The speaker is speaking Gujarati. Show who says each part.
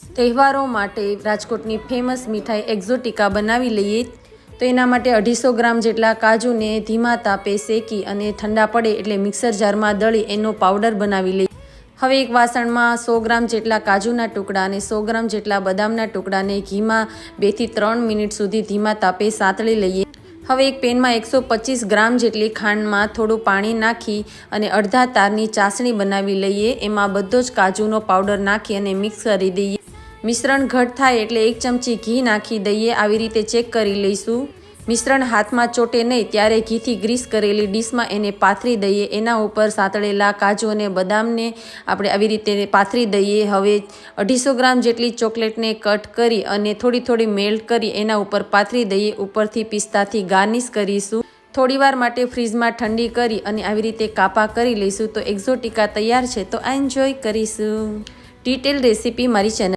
Speaker 1: તહેવારો માટે રાજકોટની ફેમસ મીઠાઈ એક્ઝોટિકા બનાવી લઈએ। તો એના માટે 250 ગ્રામ જેટલા કાજુને ધીમા તાપે શેકી અને ઠંડા પડે એટલે મિક્સર જારમાં દળી એનો પાવડર બનાવી લઈએ। હવે એક વાસણમાં 100 ગ્રામ જેટલા કાજુના ટુકડા અને 100 ગ્રામ જેટલા બદામના ટુકડાને ઘીમાં 2 થી 3 મિનિટ સુધી ધીમા તાપે સાતળી લઈએ। હવે એક પેનમાં 125 ગ્રામ જેટલી ખાંડમાં થોડું પાણી નાખી અને અડધા તારની ચાસણી બનાવી લઈએ। એમાં બધો જ કાજુનો પાવડર નાખી અને મિક્સ કરી દઈએ। મિશ્રણ ઘટ થાય એટલે 1 ચમચી ઘી નાખી દઈએ। આવી રીતે ચેક કરી લઈશું। મિશ્રણ હાથમાં ચોટે નહીં ત્યારે ઘીથી ગ્રીસ કરેલી ડીશમાં એને પાથરી દઈએ। એના ઉપર સાતળેલા કાજુ અને બદામને આપણે આવી રીતે પાથરી દઈએ। હવે 250 ગ્રામ જેટલી ચોકલેટને કટ કરી અને થોડી મેલ્ટ કરી એના ઉપર પાથરી દઈએ। ઉપરથી પિસ્તાથી ગાર્નિશ કરીશું। થોડીવાર માટે ફ્રીજમાં ઠંડી કરી અને આવી રીતે કાપા કરી લઈશું તો એક્ઝોટિકા તૈયાર છે। તો એન્જોય કરીશું। ડિટેલ રેસીપી મારી ચેનલ